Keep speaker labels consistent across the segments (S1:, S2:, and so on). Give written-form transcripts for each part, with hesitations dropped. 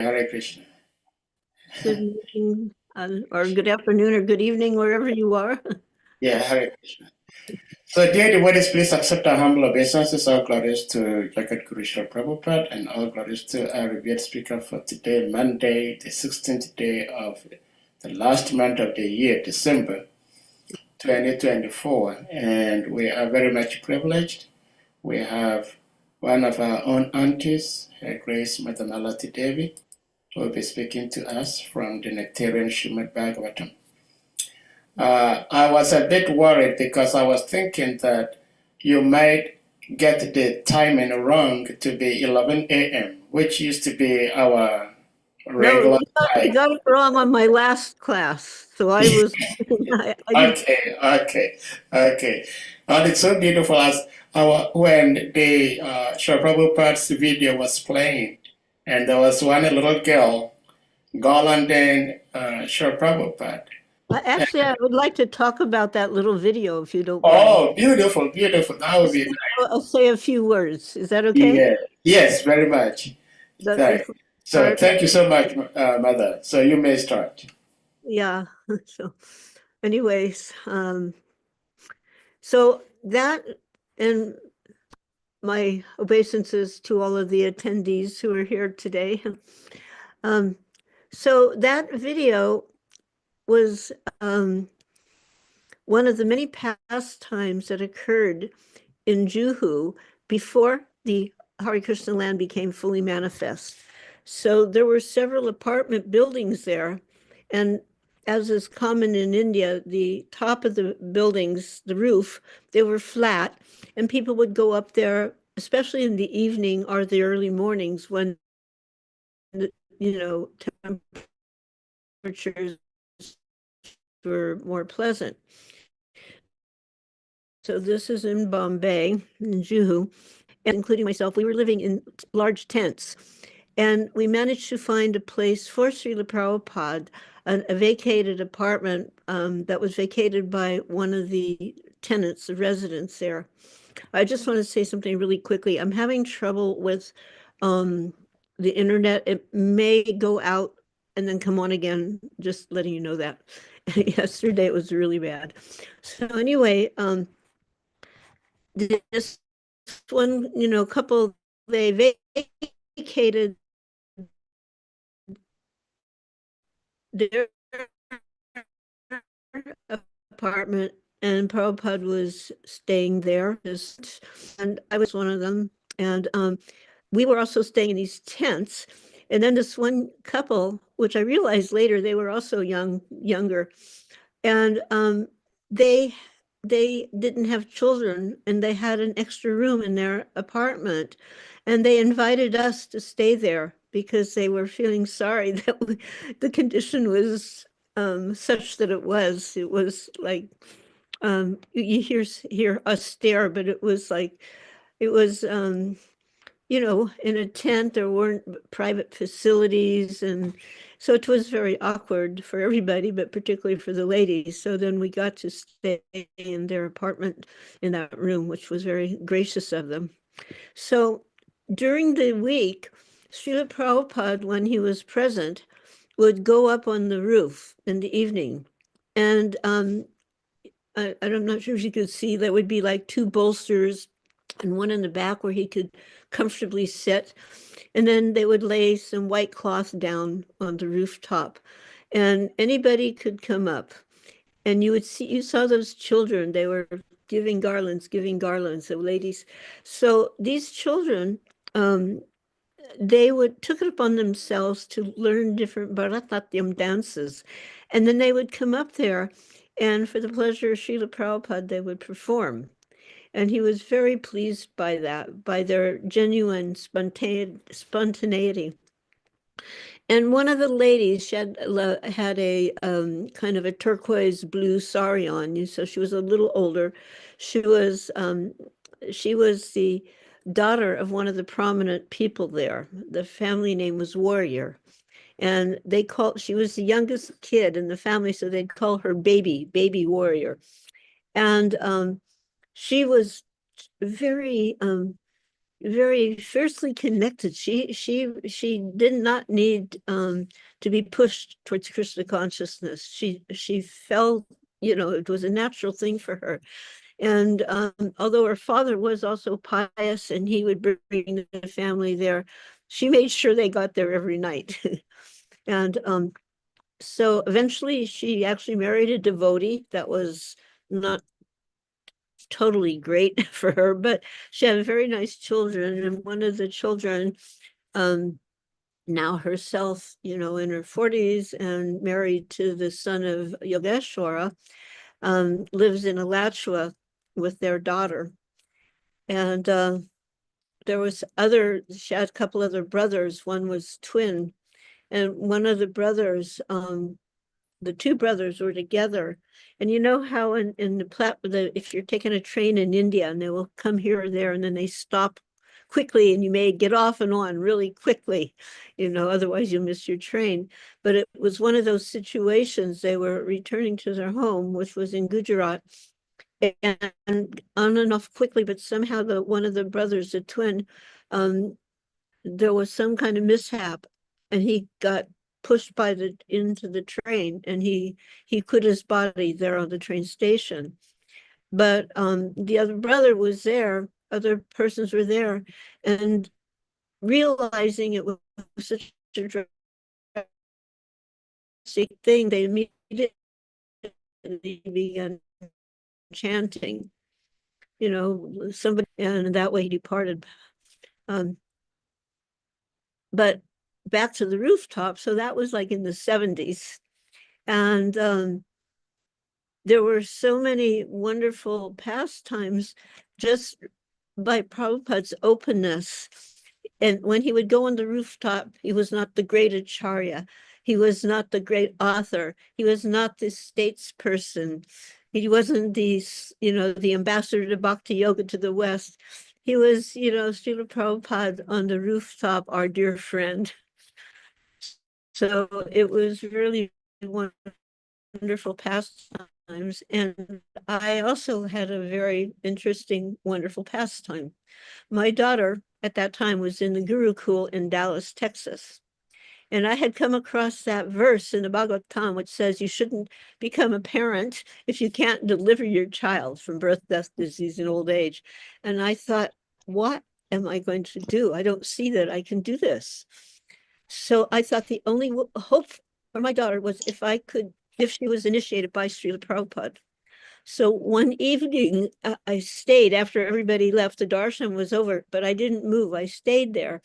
S1: Hare Krishna.
S2: Good evening, or good afternoon, or good evening, wherever you are.
S1: Yeah, Hare Krishna. So, dear devotees, please accept our humble obeisances. All glories to Jagat Guru Srila Prabhupada, and all glories to our revered speaker for today, Monday, the 16th day of the last month of the year, December 2024. And we are very much privileged. We have one of our own aunties, Her Grace Mother MALATI Devi, who will be speaking to us from the Nectarian Srimad Bhagavatam. I was a bit worried because I was thinking that you might get the timing wrong to be 11 a.m., which used to be our
S2: No,
S1: regular
S2: you
S1: time.
S2: got it wrong on my last class. So I was, I did,
S1: Okay. And it's so beautiful as when the Srila Prabhupada's video was playing, and there was one little girl, garlanding Srila Prabhupada.
S2: actually, I would like to talk about that little video if you don't mind.
S1: Oh, beautiful, beautiful. That would be
S2: I'll say a few words. Is that okay?
S1: yeah. Yes, very much.
S2: That
S1: Right.
S2: before we
S1: So
S2: start?
S1: thank you so much, Mother. So you may start.
S2: Yeah. So, anyways, so that and my obeisances to all of the attendees who are here today. So that video was one of the many pastimes that occurred in Juhu before the Hare Krishna land became fully manifest. So there were several apartment buildings there, and as is common in India, the top of the buildings, the roof, they were flat, and people would go up there, especially in the evening or the early mornings when, you know, temperatures were more pleasant. So this is in Bombay, in Juhu, and including myself, we were living in large tents. And we managed to find a place for Srila Prabhupada, a vacated apartment that was vacated by one of the tenants, the residents there. I just want to say something really quickly. I'm having trouble with the internet. It may go out and then come on again, just letting you know that. Yesterday it was really bad. So anyway, this one, couple, they vacated their apartment, and Prabhupada was staying there, and I was one of them. And we were also staying in these tents. And then this one couple, which I realized later, they were also younger, and they didn't have children, and they had an extra room in their apartment, and they invited us to stay there because they were feeling sorry that the condition was such that it was like you hear us stare, but it was like it was in a tent. There weren't private facilities, and so it was very awkward for everybody, but particularly for the ladies. So then we got to stay in their apartment in that room, which was very gracious of them. So during the week, Srila Prabhupada, when he was present, would go up on the roof in the evening. And I'm not sure if you could see, there would be like two bolsters and one in the back where he could comfortably sit. And then they would lay some white cloth down on the rooftop, and anybody could come up. And you saw those children, they were giving garlands, the ladies. So these children, they took it upon themselves to learn different Bharatanatyam dances. And then they would come up there, and for the pleasure of Srila Prabhupada, they would perform. And he was very pleased by that, by their genuine spontaneity. And one of the ladies, she had a kind of a turquoise blue sari on, so she was a little older. She was the daughter of one of the prominent people there. The family name was Warrior, and she was the youngest kid in the family, so they'd call her baby Warrior. And she was very very fiercely connected. She did not need to be pushed towards Krishna consciousness. She felt, it was a natural thing for her. And although her father was also pious and he would bring the family there, she made sure they got there every night. And so eventually she actually married a devotee. That was not totally great for her, but she had very nice children. And one of the children, now herself, in her 40s and married to the son of Yogeshwara, lives in Alachua with their daughter. And she had a couple other brothers. One was twin, and one of the brothers, the two brothers were together. And you know how in if you're taking a train in India and they will come here or there and then they stop quickly and you may get off and on really quickly, otherwise you'll miss your train. But it was one of those situations. They were returning to their home, which was in Gujarat, and on and off quickly, but somehow one of the brothers, the twin, there was some kind of mishap and he got pushed into the train, and he quit his body there on the train station. But the other brother was there, other persons were there, and realizing it was such a drastic thing, they immediately began chanting, somebody, and that way he departed. But back to the rooftop, so that was like in the 70s. And there were so many wonderful pastimes just by Prabhupada's openness. And when he would go on the rooftop, he was not the great acharya. He was not the great author. He was not the statesperson. He wasn't the ambassador to Bhakti Yoga to the West. He was, Srila Prabhupada on the rooftop, our dear friend. So it was really wonderful pastimes. And I also had a very interesting, wonderful pastime. My daughter at that time was in the Gurukul in Dallas, Texas. And I had come across that verse in the Bhagavatam, which says you shouldn't become a parent if you can't deliver your child from birth, death, disease, and old age. And I thought, what am I going to do? I don't see that I can do this. So I thought the only hope for my daughter was if she was initiated by Srila Prabhupada. So one evening, I stayed after everybody left. The darshan was over, but I didn't move. I stayed there.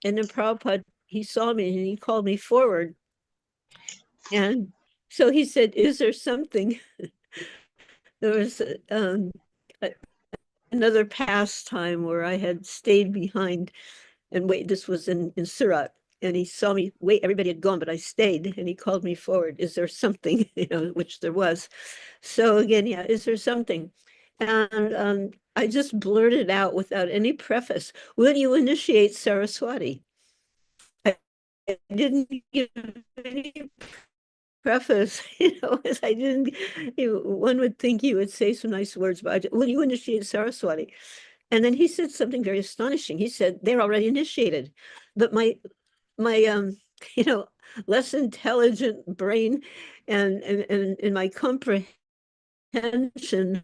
S2: And then Prabhupada, he saw me and he called me forward. And so he said, is there something? There was another pastime where I had stayed behind and wait. This was in Surat. And he saw me wait, everybody had gone, but I stayed, and he called me forward. Is there something, which there was. So again, yeah, is there something? And I just blurted out without any preface, will you initiate Saraswati? I didn't give any preface, as I didn't, one would think he would say some nice words, but will you initiate Saraswati? And then he said something very astonishing. He said, they're already initiated. But my less intelligent brain and my comprehension,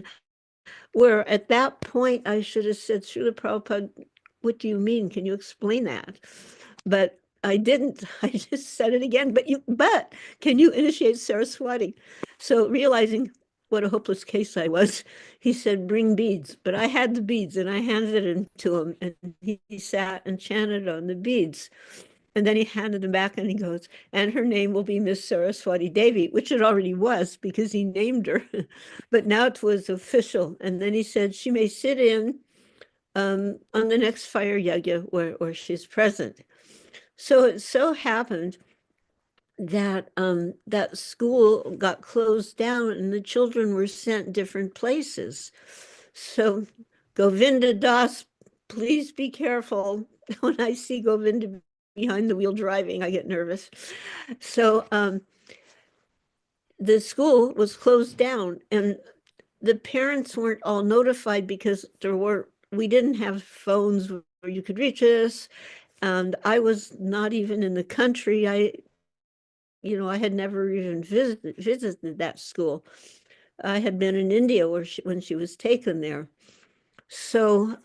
S2: where at that point I should have said, Srila Prabhupada, what do you mean? Can you explain that? But I didn't. I just said it again. But can you initiate Saraswati? So realizing what a hopeless case I was, he said, bring beads. But I had the beads and I handed them to him, and he sat and chanted on the beads. And then he handed them back and he goes, and her name will be Miss Saraswati Devi, which it already was because he named her. But now it was official. And then he said she may sit in on the next fire yajna where she's present. So it so happened that that school got closed down and the children were sent different places. So Govinda Das, please be careful. When I see Govinda behind the wheel driving, I get nervous. So the school was closed down, and the parents weren't all notified because we didn't have phones you could reach us. And I was not even in the country. I had never even visited that school. I had been in India when she was taken there. So,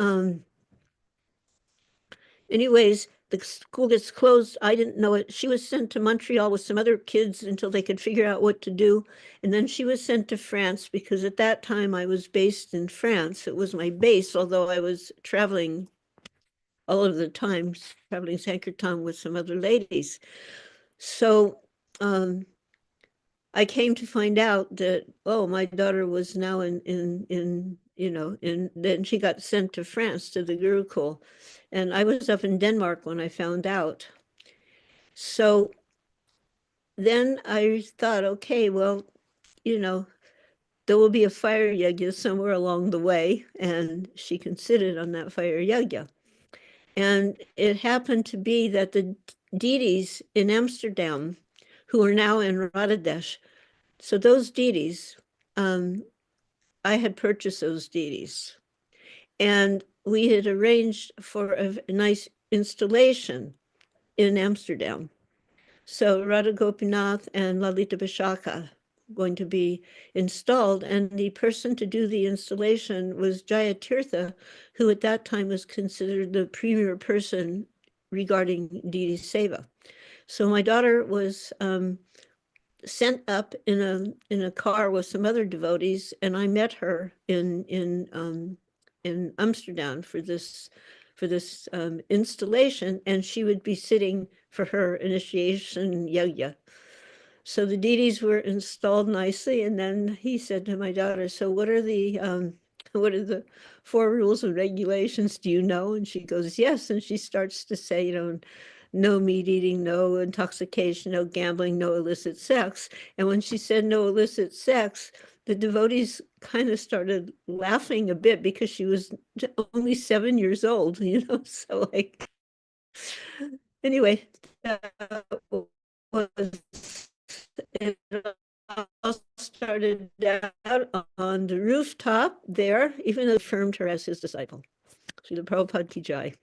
S2: anyways, the school gets closed. I didn't know it. She was sent to Montreal with some other kids until they could figure out what to do. And then she was sent to France because at that time I was based in France. It was my base, although I was traveling all of the time, traveling Sankirtan with some other ladies. So I came to find out that, oh, my daughter was now in then she got sent to France to the Gurukul. And I was up in Denmark when I found out. So then I thought, okay, well, there will be a fire yajna somewhere along the way, and she can sit in on that fire yajna. And it happened to be that the deities in Amsterdam, who are now in Radhadesh, so those deities, I had purchased those deities. And we had arranged for a nice installation in Amsterdam. So Radha Gopinath and Lalita Vishaka going to be installed. And the person to do the installation was Jaya Tirtha, who at that time was considered the premier person regarding deity seva. So my daughter was sent up in a car with some other devotees, and I met her in Amsterdam for this installation, and she would be sitting for her initiation yajna. So the deities were installed nicely, and then he said to my daughter, "So what are the 4 rules and regulations? Do you know?" And she goes, "Yes." And she starts to say, no meat eating, no intoxication, no gambling, no illicit sex. And when she said no illicit sex, the devotees kind of started laughing a bit because she was only 7 years old, so anyway, that was, it all started out on the rooftop there, even though he affirmed her as his disciple. Srila Prabhupada Ki Jai.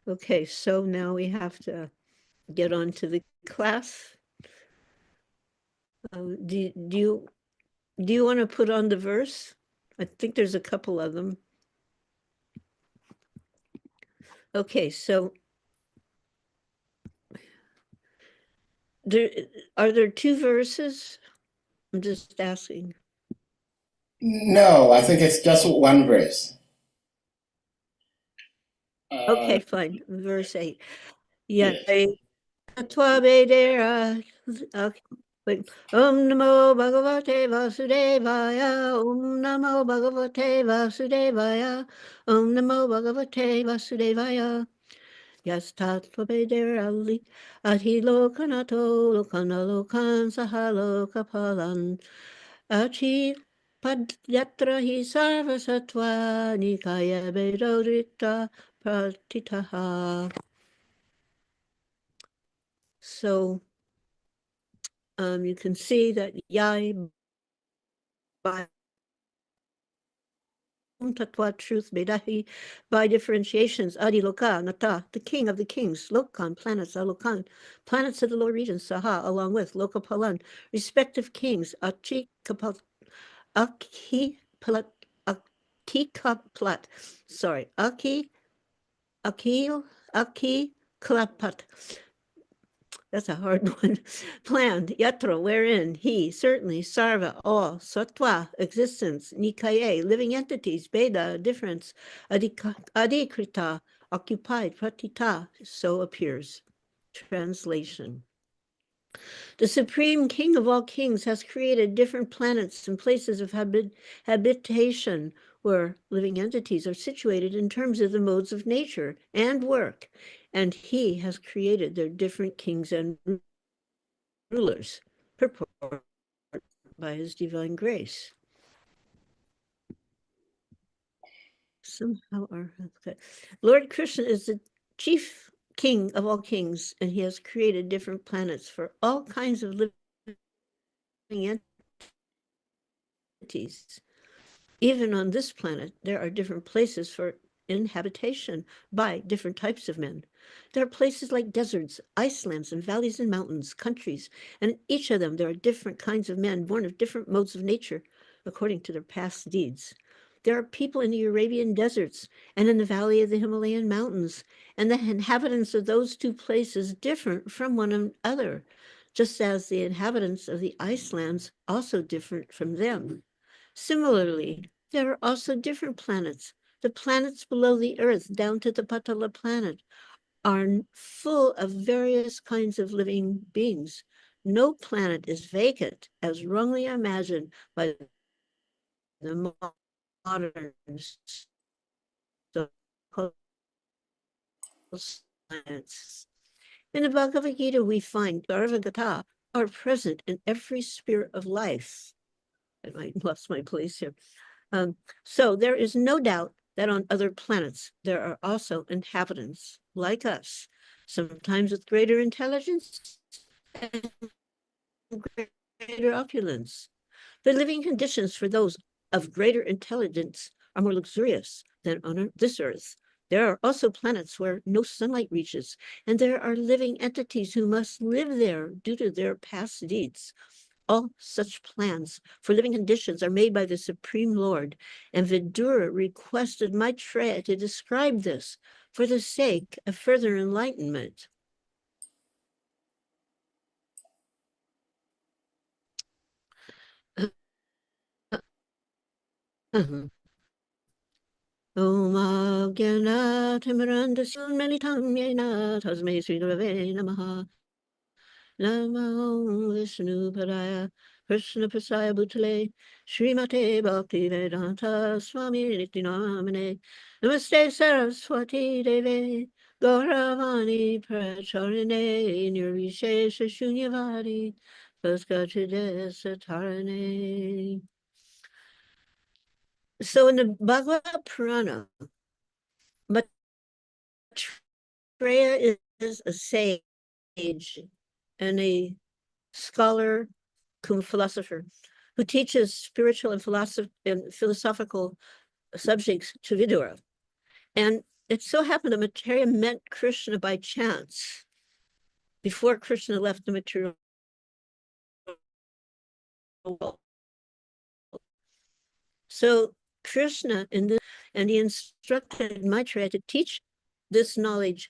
S2: Okay, so now we have to get on to the class. Do you want to put on the verse? I think there's a couple of them. Okay, so are there 2 verses? I'm just asking.
S1: No, I think it's just one verse.
S2: Okay, fine. Verse 8. Yeah.
S1: Yes.
S2: Okay. Wait. Om Namo Bhagavate Vasudevaya. Om Namo Bhagavate Vasudevaya. Om Namo Bhagavate Vasudevaya. Yastatvabedirali Adhilokanato Lokanalokan Sahalokapalan Achi Padyatra hi Sarvasatva Nikaya Vedodrita Pratitaha. So you can see that Yai by Tatwa truth Vedahi by differentiations Adi Loka Nata, the king of the kings, Lokan, planets Alokan, planets of the lower regions, Saha, along with Lokapalan, respective kings, Achi Kapal Aki Plat Aki Kaplat, sorry, Aki Akil Aki Klapat. That's a hard one. Planned, yatra, wherein, he, certainly, sarva, all, sattva, existence, nikaye, living entities, veda, difference, adikrita, occupied, pratita, so appears. Translation. The Supreme King of all kings has created different planets and places of habitation where living entities are situated in terms of the modes of nature and work, and he has created their different kings and rulers, purport by his divine grace. Somehow, Lord Krishna is the chief king of all kings, and he has created different planets for all kinds of living entities. Even on this planet, there are different places for inhabitation by different types of men. There are places like deserts, icelands, and valleys and mountains, countries, and in each of them there are different kinds of men born of different modes of nature according to their past deeds. There are people in the Arabian deserts and in the valley of the Himalayan mountains, and the inhabitants of those two places different from one another, just as the inhabitants of the Icelands also different from them. Similarly, there are also different planets. The planets below the Earth, down to the Patala planet, are full of various kinds of living beings. No planet is vacant, as wrongly imagined by the modern science. In the Bhagavad Gita, we find Sarvagata are present in every sphere of life. And I lost my place here. So there is no doubt that on other planets there are also inhabitants like us, sometimes with greater intelligence and greater opulence. The living conditions for those of greater intelligence are more luxurious than on this Earth. There are also planets where no sunlight reaches, and there are living entities who must live there due to their past deeds. All such plans for living conditions are made by the Supreme Lord, and Vidura requested Maitreya to describe this for the sake of further enlightenment. Om Agyana Timiranda Sunmanitam Yena Tasme Sri Gurave Namaha. Namo Vishnu Padaya Krishna Prasaya Bhutale Srimate Bhakti Vedanta Swami Nityanamane Namaste Saraswati Deve Gauravani Pracharine Nirvishesha Shunyavadi Paskachide Satarane. So in the Bhagavad Purana, Maitreya is a sage and a scholar cum philosopher who teaches spiritual and philosophical subjects to Vidura. And it so happened that Maitreya met Krishna by chance before Krishna left the material world. So Krishna and he instructed Maitreya to teach this knowledge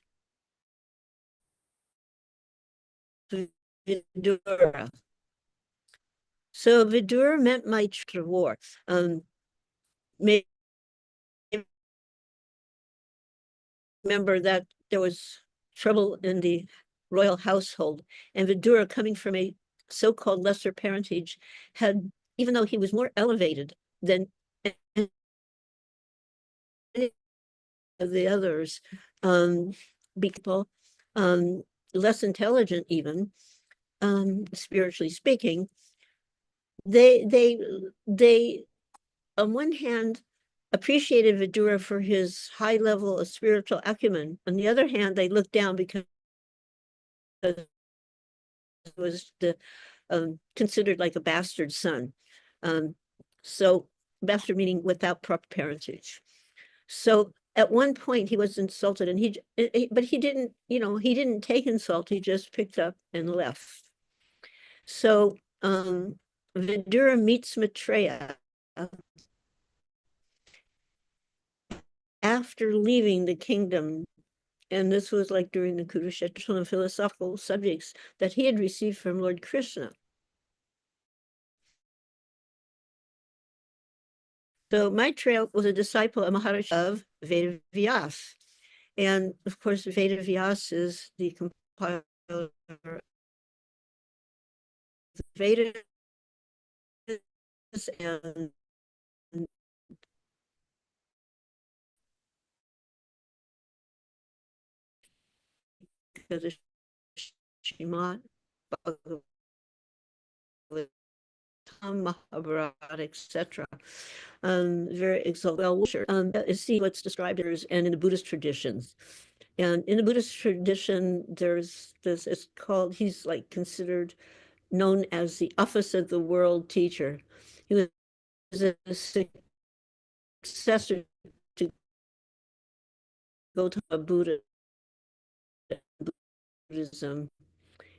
S2: to Vidura. So Vidura met Maitreya war. Remember that there was trouble in the royal household, and Vidura, coming from a so-called lesser parentage, had, even though he was more elevated than any of the others, people, less intelligent even, spiritually speaking, they on one hand appreciated Vidura for his high level of spiritual acumen. On the other hand, they looked down because it was considered like a bastard son. So bastard meaning without proper parentage. So at one point he was insulted, and but he didn't, he didn't take insult. He just picked up and left. So Vidura meets Maitreya after leaving the kingdom, and this was like during the Kurukshetra and philosophical subjects that he had received from Lord Krishna. So Maitreya was a disciple of Maharishi of Vedavyas. And of course, Vedavyas is the compiler of the Vedas, and the Shrimad Bhagavatam, Mahabharata, etc. Very exalted. See what's described here, and in the Buddhist traditions. And in the Buddhist tradition, there's this, it's called, he's like considered known as the office of the world teacher. He was a successor to Gautama Buddhism,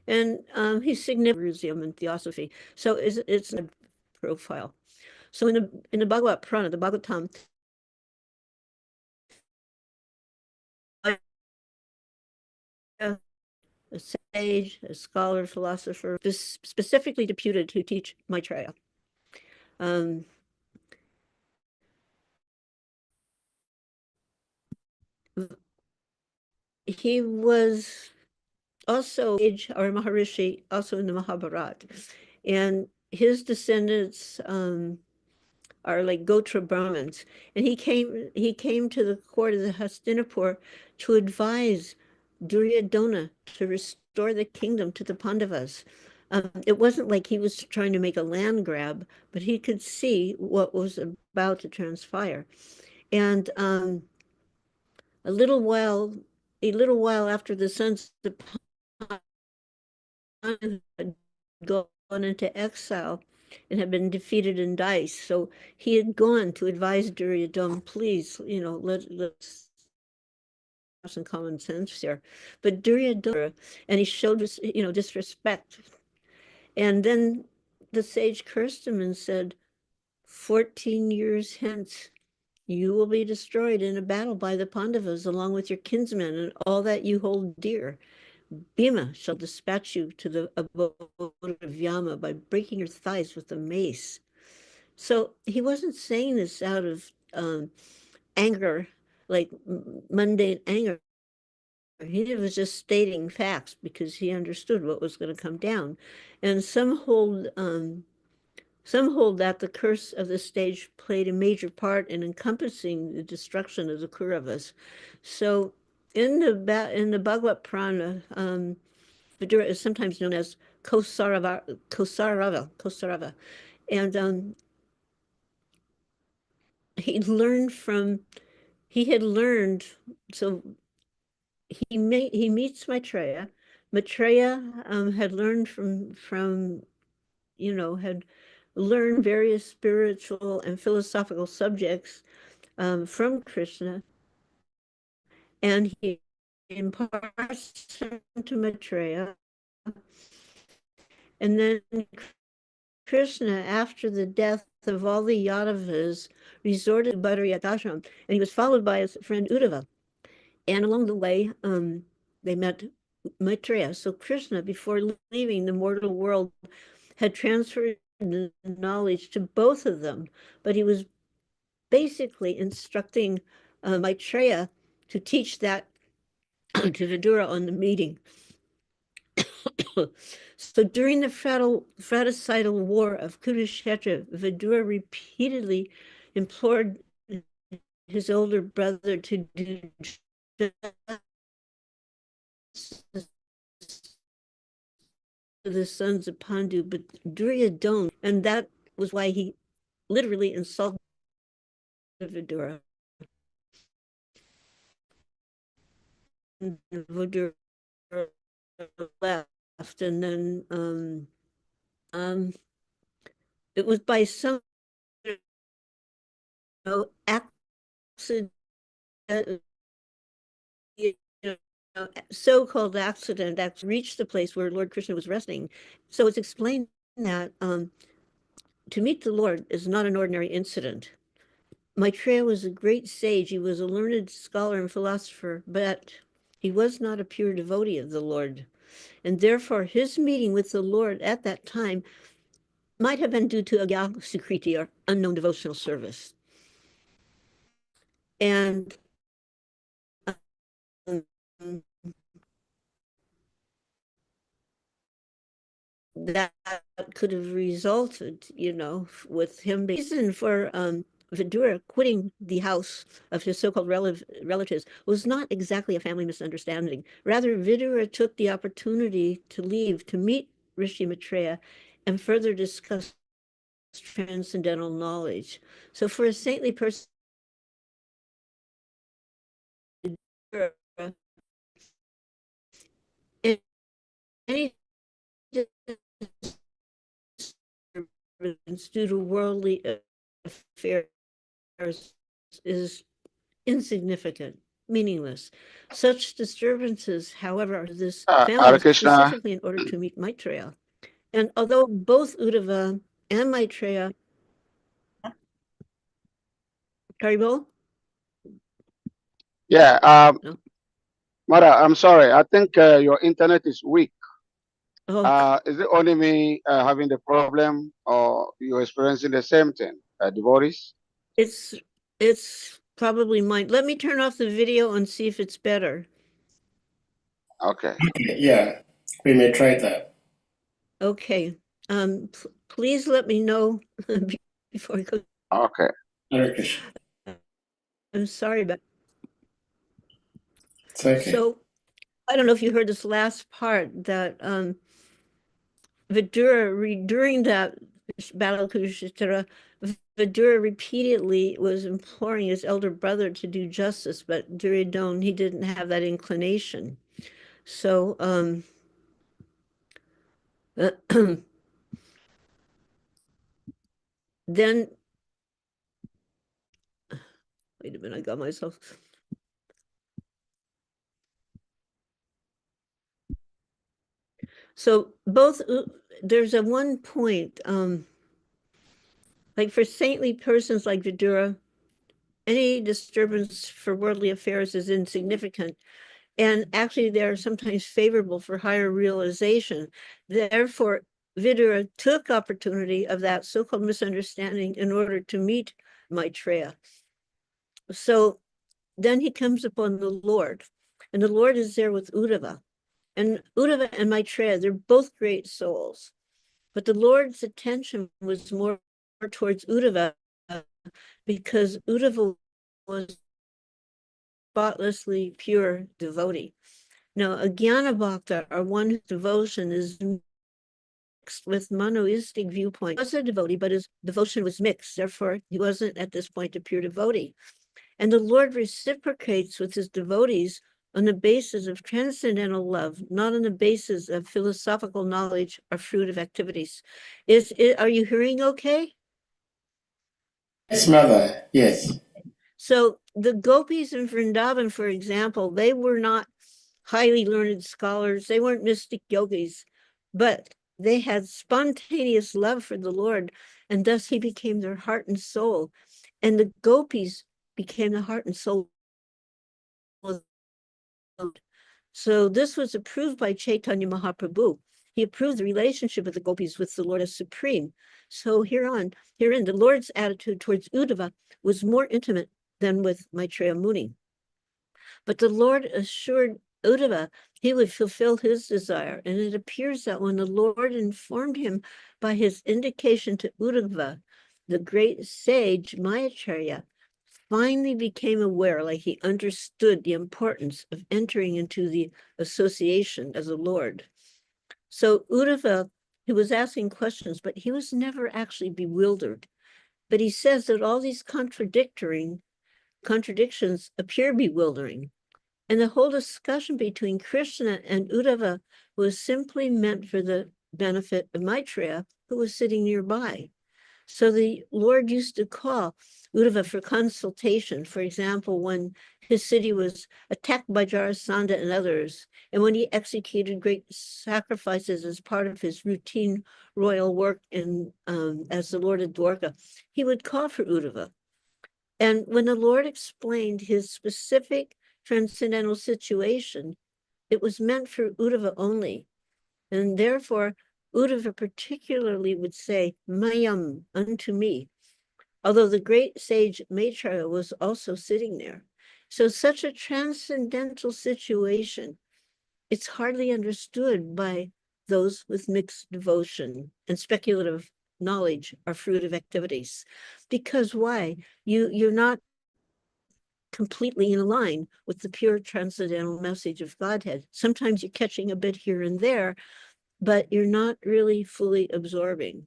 S2: and he's significant in theosophy. So it's a profile. So in the Bhagavad Purana, the Bhagavatam, a sage, a scholar, philosopher, specifically deputed to teach Maitreya. He was also sage or Maharishi, also in the Mahabharata, and his descendants are like Gotra Brahmins, and he came to the court of the Hastinapur to advise Duryodhana to restore the kingdom to the Pandavas. It wasn't like he was trying to make a land grab, but he could see what was about to transpire. And a little while, after the sons of Pandava had gone into exile and had been defeated in dice, so he had gone to advise Duryodhana, please, let's have some common sense here. But Duryodhana, and he showed disrespect. And then the sage cursed him and said, 14 years hence, you will be destroyed in a battle by the Pandavas along with your kinsmen and all that you hold dear. Bhima shall dispatch you to the abode of Yama by breaking your thighs with a mace. So he wasn't saying this out of anger, like mundane anger. He was just stating facts because he understood what was going to come down. And some hold that the curse of the stage played a major part in encompassing the destruction of the Kauravas. So in the Bhagavad Purana, Vidura is sometimes known as Kosarava, and he had learned. So he meets Maitreya. Maitreya had learned had learned various spiritual and philosophical subjects from Krishna, and he imparts them to Maitreya. And then Krishna, after the death of all the Yadavas, resorted to Badriyat ashram, and he was followed by his friend Uddhava. And along the way, they met Maitreya. So Krishna, before leaving the mortal world, had transferred the knowledge to both of them, but he was basically instructing Maitreya to teach that to Vidura on the meeting. So during the fratricidal war of Kurukshetra, Vidura repeatedly implored his older brother to do justice to the sons of Pandu, but Duryodhana, and that was why he literally insulted Vidura. Vidura left, and then it was by some accident, so-called accident, reached the place where Lord Krishna was resting. So it's explained that to meet the Lord is not an ordinary incident. Maitreya was a great sage. He was a learned scholar and philosopher, but he was not a pure devotee of the Lord. And therefore, his meeting with the Lord at that time might have been due to agya sukriti, or unknown devotional service. And that could have resulted, with him. The reason for Vidura quitting the house of his so-called relatives was not exactly a family misunderstanding. Rather, Vidura took the opportunity to leave to meet Rishi Maitreya and further discuss transcendental knowledge. So for a saintly person, any due to worldly affairs is insignificant. meaningless. Such disturbances, however, this
S3: Hare
S2: found
S3: Krishna.
S2: specifically in order to meet Maitreya. And although both Uddhava and Maitreya, Haribol?
S3: Yeah,
S2: No.
S3: Mara, I'm sorry. I think your internet is weak.
S2: Oh,
S3: Is it only me having the problem, or you're experiencing the same thing, devotees?
S2: it's probably mine. Let me turn off the video and see if it's better.
S3: Okay.
S1: Okay, yeah, we may try that.
S2: Okay. Please let me know before I go.
S3: Okay.
S1: Hare Krishna.
S2: I'm sorry about.
S1: It's okay.
S2: So I don't know if you heard this last part that Vidura during that battle of Kurukshetra, Vidura repeatedly was imploring his elder brother to do justice, but Duryodhana, he didn't have that inclination. So then wait a minute, I got myself. So both there's a one point, like for saintly persons like Vidura, any disturbance for worldly affairs is insignificant. And actually, they're sometimes favorable for higher realization. Therefore, Vidura took opportunity of that so-called misunderstanding in order to meet Maitreya. So then he comes upon the Lord, and the Lord is there with Uddhava. And Uddhava and Maitreya, they're both great souls. But the Lord's attention was more towards Uddhava because Uddhava was spotlessly pure devotee. Now, a Jnana Bhakta, or one whose devotion is mixed with monoistic viewpoint, he was a devotee, but his devotion was mixed. Therefore, he wasn't at this point a pure devotee. And the Lord reciprocates with his devotees on the basis of transcendental love, not on the basis of philosophical knowledge or fruitive activities. Are you hearing okay?
S1: Yes, mother, yes.
S2: So the gopis in Vrindavan, for example, they were not highly learned scholars. They weren't mystic yogis, but they had spontaneous love for the Lord, and thus he became their heart and soul. And the gopis became the heart and soul of the Lord. So this was approved by Chaitanya Mahaprabhu. He approved the relationship of the gopis with the Lord as supreme. So herein, the Lord's attitude towards Uddhava was more intimate than with Maitreya Muni. But the Lord assured Uddhava he would fulfill his desire. And it appears that when the Lord informed him by his indication to Uddhava, the great sage Maitreya finally became aware, like he understood the importance of entering into the association of the Lord. So Uddhava, he was asking questions, but he was never actually bewildered. But he says that all these contradictions appear bewildering. And the whole discussion between Krishna and Uddhava was simply meant for the benefit of Maitreya, who was sitting nearby. So the Lord used to call Uddhava for consultation. For example, when his city was attacked by Jarasandha and others, and when he executed great sacrifices as part of his routine royal work as the Lord of Dwarka, he would call for Uddhava. And when the Lord explained his specific transcendental situation, it was meant for Uddhava only. And therefore, Uddhava particularly would say, Mayam, unto me, although the great sage Maitreya was also sitting there. So such a transcendental situation, it's hardly understood by those with mixed devotion and speculative knowledge or fruitive activities. Because why? You're not completely in line with the pure transcendental message of Godhead. Sometimes you're catching a bit here and there, but you're not really fully absorbing.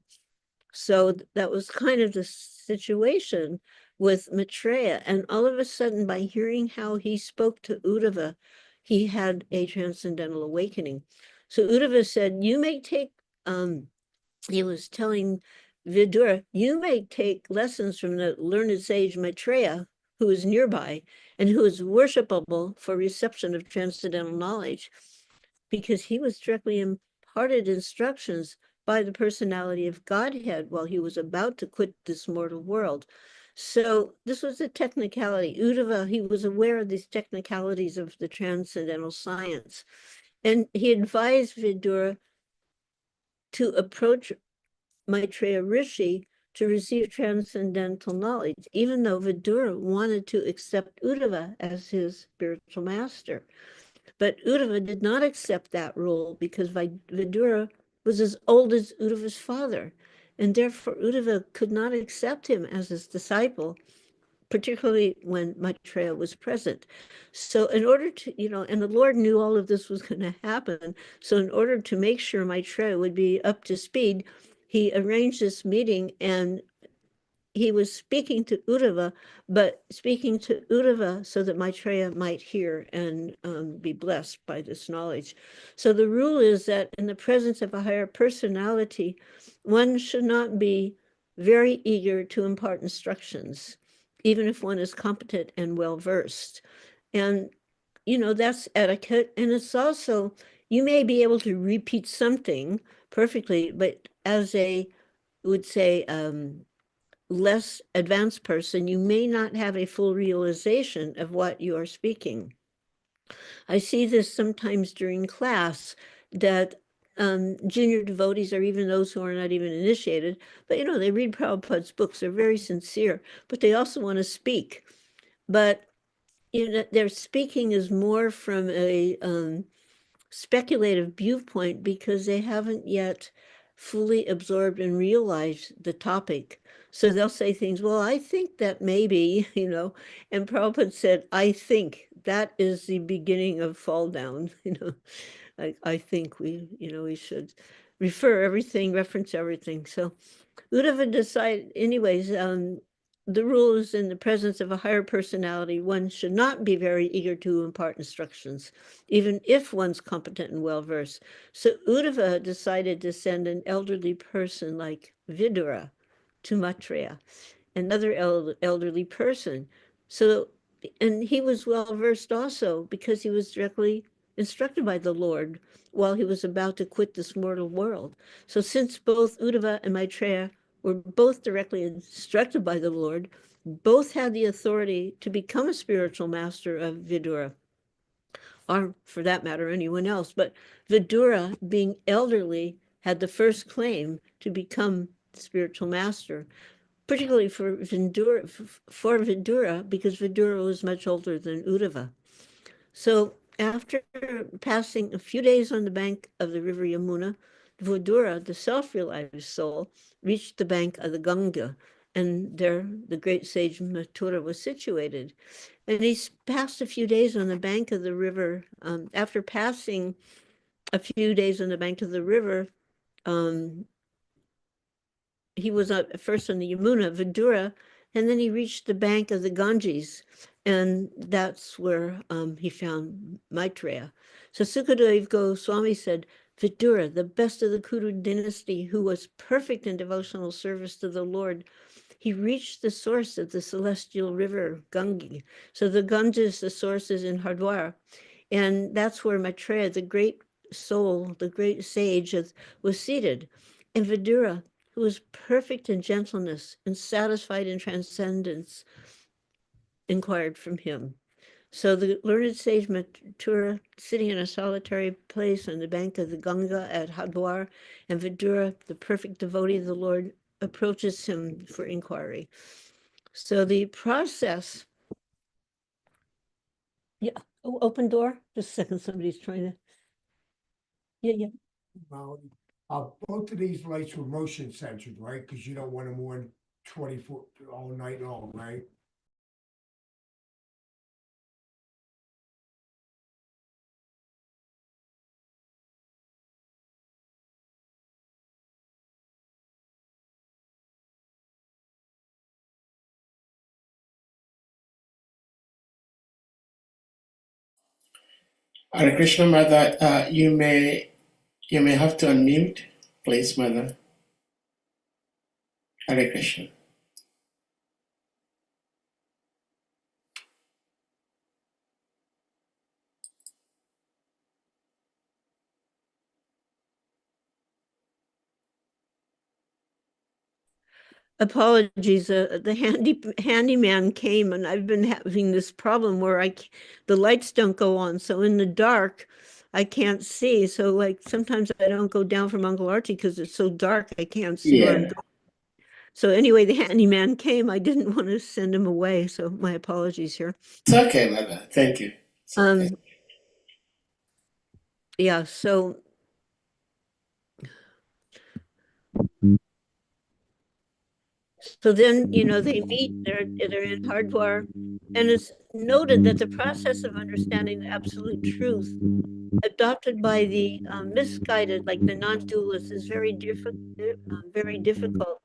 S2: So that was kind of the situation with Maitreya. And all of a sudden, by hearing how he spoke to Uddhava, he had a transcendental awakening. So Uddhava said, you may take, he was telling Vidura, you may take lessons from the learned sage Maitreya, who is nearby and who is worshipable for reception of transcendental knowledge, because he was directly imparted instructions by the personality of Godhead while he was about to quit this mortal world. So this was a technicality. Uddhava, he was aware of these technicalities of the transcendental science. And he advised Vidura to approach Maitreya Rishi to receive transcendental knowledge, even though Vidura wanted to accept Uddhava as his spiritual master. But Uddhava did not accept that role because Vidura was as old as Uddhava's father, and therefore Uddhava could not accept him as his disciple, particularly when Maitreya was present. So in order to, and the Lord knew all of this was going to happen. So in order to make sure Maitreya would be up to speed, he arranged this meeting, and he was speaking to Uddhava, but speaking to Uddhava so that Maitreya might hear and be blessed by this knowledge. So the rule is that in the presence of a higher personality, one should not be very eager to impart instructions, even if one is competent and well-versed. And, that's etiquette. And it's also, you may be able to repeat something perfectly, but as would say, less advanced person, you may not have a full realization of what you are speaking. I see this sometimes during class that junior devotees, or even those who are not even initiated, but they read Prabhupada's books, they're very sincere, but they also want to speak. But their speaking is more from a speculative viewpoint because they haven't yet fully absorbed and realized the topic. So they'll say things, well, I think that maybe, and Prabhupada said, I think that is the beginning of fall down, I think we should reference everything. So Uddhava decided, anyways, the rule is in the presence of a higher personality, one should not be very eager to impart instructions, even if one's competent and well-versed. So Uddhava decided to send an elderly person like Vidura to Maitreya, another elderly person. So, and he was well-versed also because he was directly instructed by the Lord while he was about to quit this mortal world. So since both Uddhava and Maitreya were both directly instructed by the Lord, both had the authority to become a spiritual master of Vidura, or for that matter, anyone else. But Vidura, being elderly, had the first claim to become the spiritual master, particularly for Vidura, because Vidura was much older than Uddhava. So after passing a few days on the bank of the river Yamuna, Vidura, the self-realized soul, reached the bank of the Ganga, and there the great sage Mathura was situated. And he passed a few days on the bank of the river. After passing a few days on the bank of the river, he was first on the Yamuna, Vidura, and then he reached the bank of the Ganges, and that's where he found Maitreya. So Sukadev Goswami said, Vidura, the best of the Kuru dynasty, who was perfect in devotional service to the Lord, he reached the source of the celestial river Ganges. So the Ganges, the source is in Hardwar, and that's where Maitreya, the great soul, the great sage, was seated. And Vidura, who was perfect in gentleness and satisfied in transcendence, inquired from him. So the learned sage Mathura, sitting in a solitary place on the bank of the Ganga at Hardwar, and Vidura, the perfect devotee of the Lord, approaches him for inquiry. So the process, yeah, open door, just a second, somebody's trying to, yeah.
S4: Both of these lights were motion censored, right? Because you don't want them on 24 all night long, right?
S1: Hare Krishna, Mother, you may have to unmute, please, Mother. Hare Krishna.
S2: Apologies, the handyman came, and I've been having this problem where the lights don't go on, so in the dark, I can't see. So like sometimes I don't go down from Uncle Archie because it's so dark, I can't see where I'm
S1: Yeah.
S2: going. So anyway, the handyman came. I didn't want to send him away, so my apologies here.
S1: It's okay, Mother. Thank you. It's okay.
S2: Yeah, so then, you know, they meet, they're in Hardware, and it's noted that the process of understanding the absolute truth adopted by the misguided, like the non-dualists, is very difficult.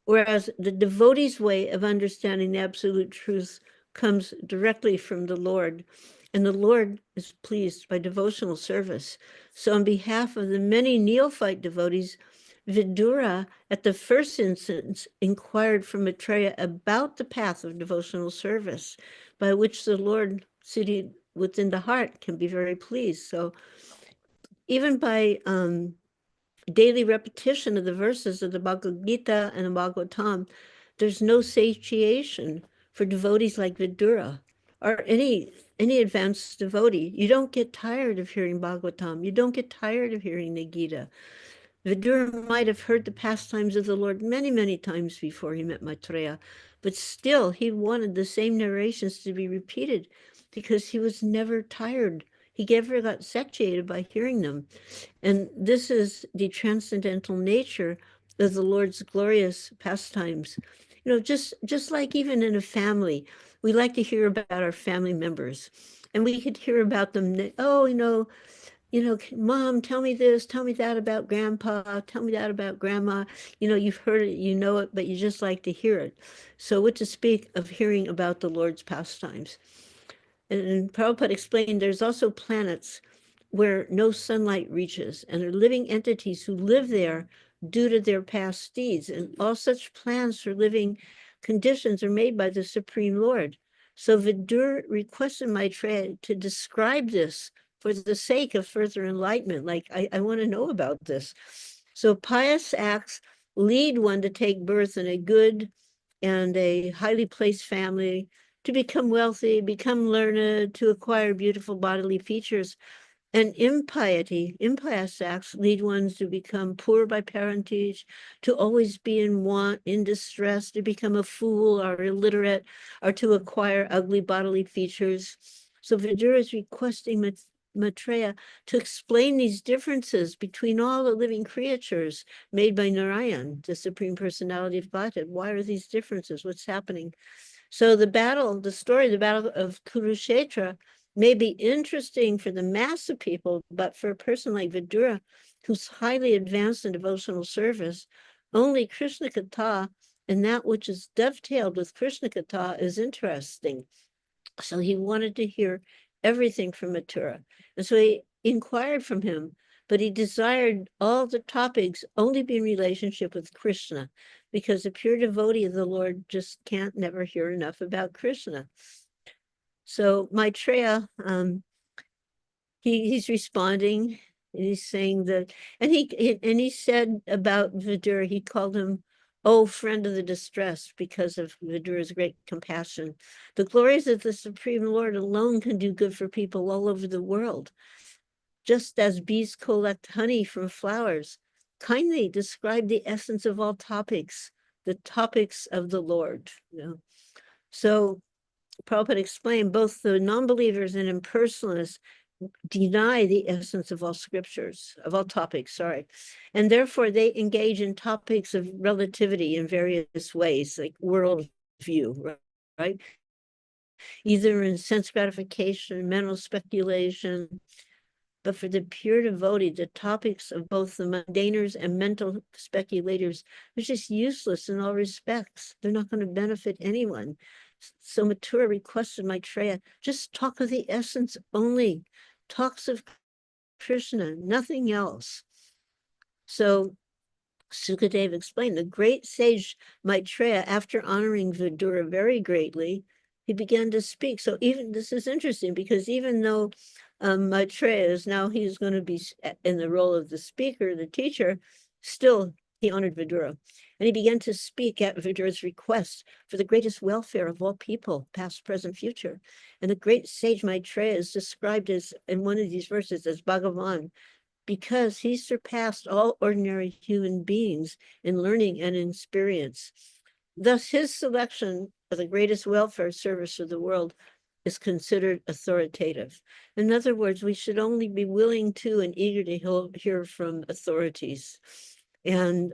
S2: Whereas the devotee's way of understanding the absolute truth comes directly from the Lord. And the Lord is pleased by devotional service. So on behalf of the many neophyte devotees, Vidura, at the first instance, inquired from Maitreya about the path of devotional service, by which the Lord, seated within the heart, can be very pleased. So even by daily repetition of the verses of the Bhagavad Gita and the Bhagavatam, there's no satiation for devotees like Vidura or any advanced devotee. You don't get tired of hearing Bhagavatam. You don't get tired of hearing the Gita. Vidura might have heard the pastimes of the Lord many, many times before he met Maitreya, but still he wanted the same narrations to be repeated because he was never tired. He never got satiated by hearing them. And this is the transcendental nature of the Lord's glorious pastimes. You know, just like even in a family, we like to hear about our family members, and we could hear about them. Oh, Mom, tell me this, tell me that about Grandpa, tell me that about Grandma. You know, you've heard it, you know it, but you just like to hear it. So what to speak of hearing about the Lord's pastimes? And Prabhupada explained there's also planets where no sunlight reaches, and are living entities who live there due to their past deeds. And all such plans for living conditions are made by the Supreme Lord. So Vidur requested Maitreya to describe this for the sake of further enlightenment. Like, I want to know about this. So pious acts lead one to take birth in a good and a highly placed family, to become wealthy, become learned, to acquire beautiful bodily features. And impious acts lead ones to become poor by parentage, to always be in want, in distress, to become a fool or illiterate, or to acquire ugly bodily features. So Vidura is requesting Maitreya to explain these differences between all the living creatures made by Narayan, the Supreme Personality of Godhead. Why are these differences? What's happening? So the battle of Kurukshetra may be interesting for the mass of people, but for a person like Vidura, who's highly advanced in devotional service, only Krishna Katha and that which is dovetailed with Krishna Katha is interesting. So he wanted to hear everything from Mathura. And so he inquired from him, but he desired all the topics only be in relationship with Krishna, because a pure devotee of the Lord just can't never hear enough about Krishna. So Maitreya, he's responding, and he's saying that, and he said about Vidura, he called him, "Oh, friend of the distressed," because of Vidura's great compassion. The glories of the Supreme Lord alone can do good for people all over the world. Just as bees collect honey from flowers, kindly describe the essence of all topics, the topics of the Lord. So Prabhupada explained both the non-believers and impersonalists deny the essence of all scriptures, of all topics, and therefore they engage in topics of relativity in various ways, like worldview, right? Either in sense gratification, mental speculation. But for the pure devotee, the topics of both the mundaners and mental speculators are just useless in all respects. They're not going to benefit anyone. So Mathura requested Maitreya, just talk of the essence only, talks of Krishna, nothing else. So Sukadeva explained, the great sage Maitreya, after honoring Vidura very greatly, he began to speak. So even, this is interesting, because even though Maitreya is now, he's going to be in the role of the speaker, the teacher, still he honored Vidura, and he began to speak at Vidura's request for the greatest welfare of all people, past, present, future. And the great sage Maitreya is described as, in one of these verses, as Bhagavan, because he surpassed all ordinary human beings in learning and in experience. Thus, his selection of the greatest welfare service of the world is considered authoritative. In other words, we should only be willing to and eager to hear from authorities. And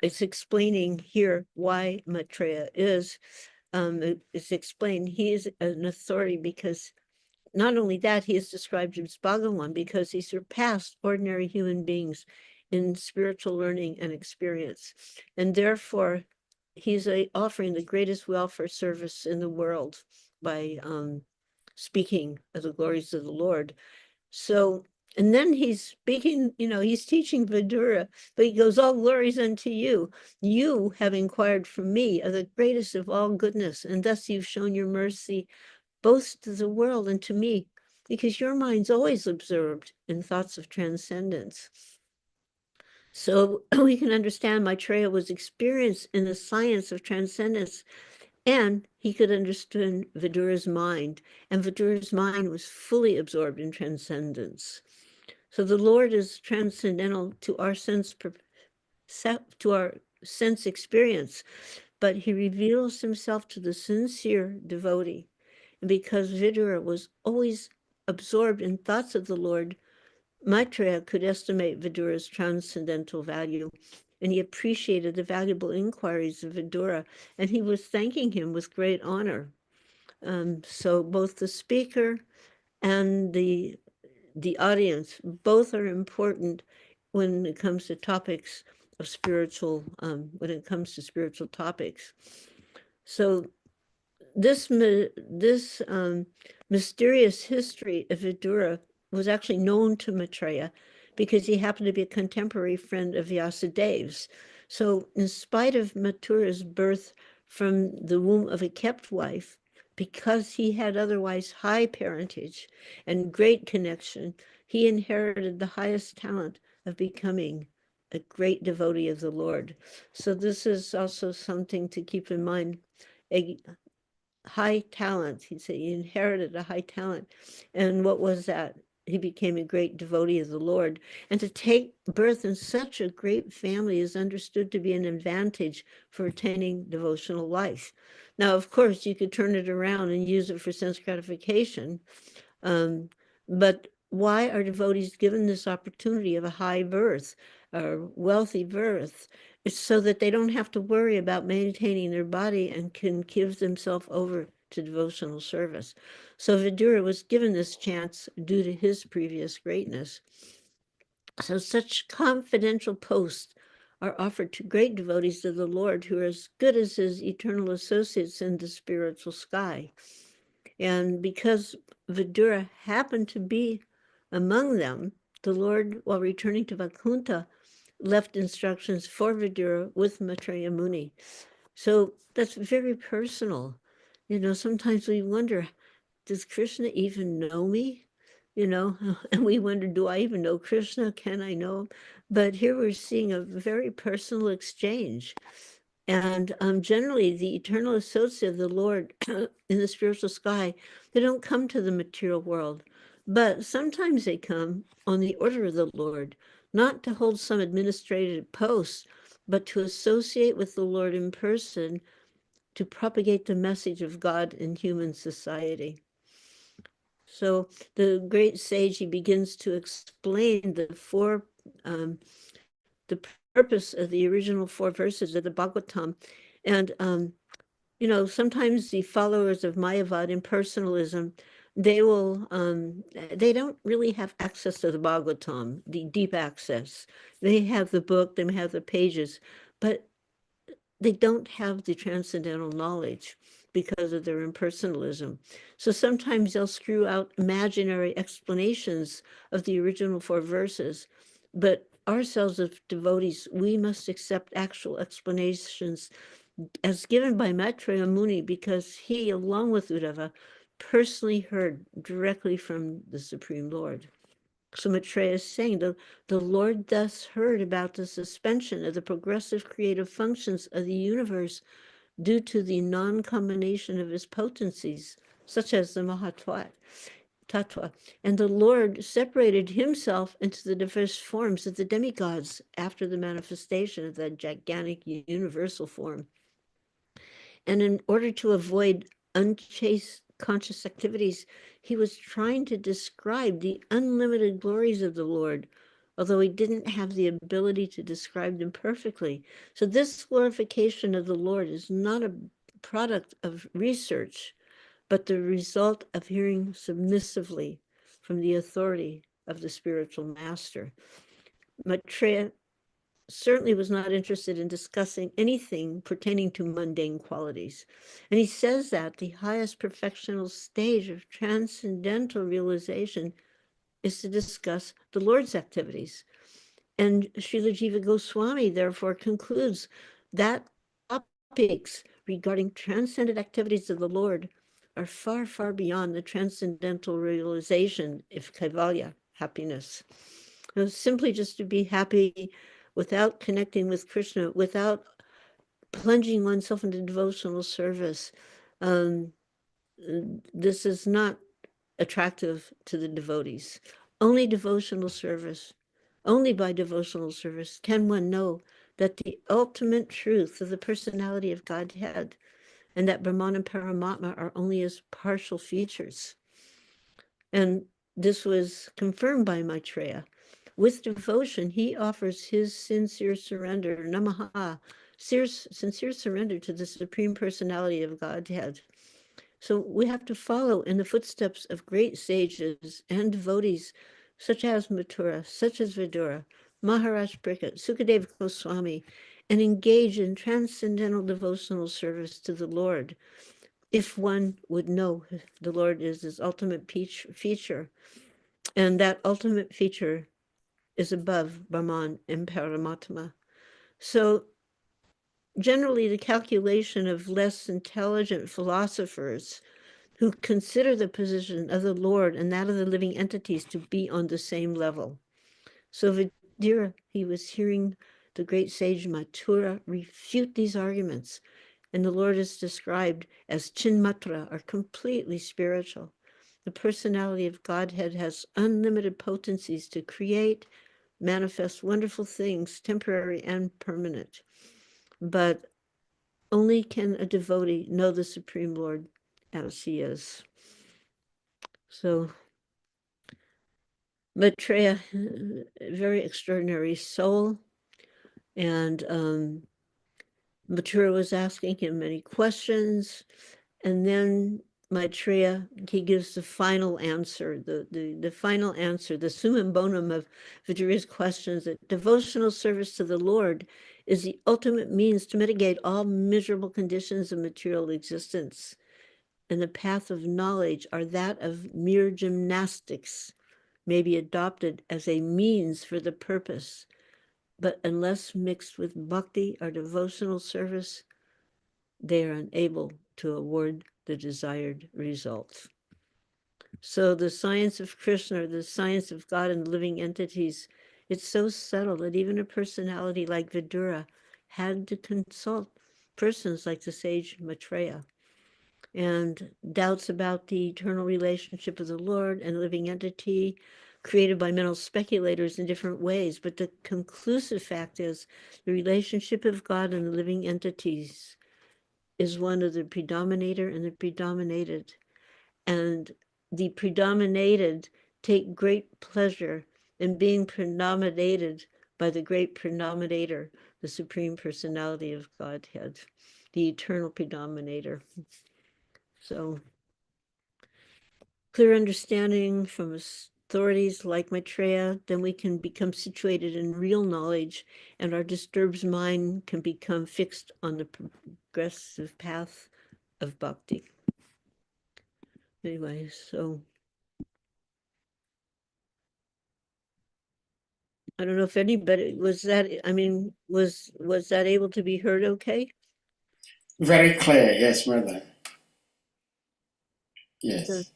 S2: it's explaining here why Maitreya is. It's explained he is an authority because not only that, he is described as Bhagavan because he surpassed ordinary human beings in spiritual learning and experience. And therefore, he's offering the greatest welfare service in the world by speaking of the glories of the Lord. So, and then he's speaking, he's teaching Vidura, but he goes, all glories unto you. You have inquired from me of the greatest of all goodness, and thus you've shown your mercy both to the world and to me, because your mind's always absorbed in thoughts of transcendence. So we can understand Maitreya was experienced in the science of transcendence, and he could understand Vidura's mind, and Vidura's mind was fully absorbed in transcendence. So the Lord is transcendental to our sense experience, but he reveals himself to the sincere devotee. And because Vidura was always absorbed in thoughts of the Lord, Maitreya could estimate Vidura's transcendental value, and he appreciated the valuable inquiries of Vidura, and he was thanking him with great honor. So both the speaker and the audience, both are important when it comes to topics of spiritual, topics. So this mysterious history of Vidura was actually known to Maitreya because he happened to be a contemporary friend of Vyasadev's. So in spite of Mathura's birth from the womb of a kept wife, because he had otherwise high parentage and great connection, he inherited the highest talent of becoming a great devotee of the Lord. So this is also something to keep in mind. A high talent. He said he inherited a high talent. And what was that? He became a great devotee of the Lord. And to take birth in such a great family is understood to be an advantage for attaining devotional life. Now, of course, you could turn it around and use it for sense gratification. But why are devotees given this opportunity of a high birth, or wealthy birth? It's so that they don't have to worry about maintaining their body and can give themselves over to devotional service. So Vidura was given this chance due to his previous greatness. So such confidential posts are offered to great devotees of the Lord who are as good as his eternal associates in the spiritual sky. And because Vidura happened to be among them, the Lord, while returning to Vaikuntha, left instructions for Vidura with Maitreya Muni. So that's very personal. Sometimes we wonder, does Krishna even know me? And we wonder, do I even know Krishna? Can I know him? But here we're seeing a very personal exchange. And generally, the eternal associate of the Lord in the spiritual sky, they don't come to the material world. But sometimes they come on the order of the Lord, not to hold some administrative post, but to associate with the Lord in person to propagate the message of God in human society. So the great sage, he begins to explain the purpose of the original 4 verses of the Bhagavatam. And, sometimes the followers of Mayavad impersonalism, they don't really have access to the Bhagavatam, the deep access. They have the book, they have the pages, but they don't have the transcendental knowledge because of their impersonalism. So sometimes they'll screw out imaginary explanations of the original 4 verses, but ourselves as devotees, we must accept actual explanations as given by Maitreya Muni, because he, along with Uddhava, personally heard directly from the Supreme Lord. So Maitreya is saying the Lord thus heard about the suspension of the progressive creative functions of the universe due to the non-combination of his potencies, such as the Mahatvat, Tattva. And the Lord separated himself into the diverse forms of the demigods after the manifestation of that gigantic universal form. And in order to avoid unchaste conscious activities, he was trying to describe the unlimited glories of the Lord, although he didn't have the ability to describe them perfectly. So this glorification of the Lord is not a product of research, but the result of hearing submissively from the authority of the spiritual master. Maitreya certainly was not interested in discussing anything pertaining to mundane qualities. And he says that the highest perfectional stage of transcendental realization is to discuss the Lord's activities. And Srila Jiva Goswami therefore concludes that topics regarding transcendent activities of the Lord are far, far beyond the transcendental realization of Kaivalya, happiness. Simply just to be happy without connecting with Krishna, without plunging oneself into devotional service. This is not attractive to the devotees. Only devotional service, only by devotional service can one know that the ultimate truth of the personality of Godhead and that Brahman and Paramatma are only as partial features. And this was confirmed by Maitreya. With devotion, he offers his sincere surrender, namaha, sincere surrender to the Supreme Personality of Godhead. So we have to follow in the footsteps of great sages and devotees, such as Mathura, such as Vidura, Maharaj Brikat, Sukadeva Goswami, and engage in transcendental devotional service to the Lord. If one would know the Lord is his ultimate feature, and that ultimate feature is above Brahman and Paramatma. So generally the calculation of less intelligent philosophers who consider the position of the Lord and that of the living entities to be on the same level. So Vidura, he was hearing the great sage Mathura refute these arguments, and the Lord is described as Chinmatra, or completely spiritual. The personality of Godhead has unlimited potencies to create, manifest wonderful things, temporary and permanent. But only can a devotee know the Supreme Lord as he is. So Maitreya, very extraordinary soul. And Mathura was asking him many questions. And then Maitreya, he gives the final answer, the final answer, the summum bonum of Vidura's questions, that devotional service to the Lord is the ultimate means to mitigate all miserable conditions of material existence. And the path of knowledge are that of mere gymnastics, may be adopted as a means for the purpose, but unless mixed with bhakti or devotional service, they are unable to award the desired results. So the science of Krishna, or the science of God and living entities, it's so subtle that even a personality like Vidura had to consult persons like the sage Maitreya. And doubts about the eternal relationship of the Lord and living entity created by mental speculators in different ways. But the conclusive fact is the relationship of God and the living entities is one of the predominator and the predominated. And the predominated take great pleasure in being predominated by the great predominator, the Supreme Personality of Godhead, the eternal predominator. So clear understanding from authorities like Maitreya, then we can become situated in real knowledge, and our disturbed mind can become fixed on the progressive path of bhakti. Anyway, so I don't know if anybody was that, I mean, was that able to be heard okay?
S1: Very clear, yes, mother. Yes.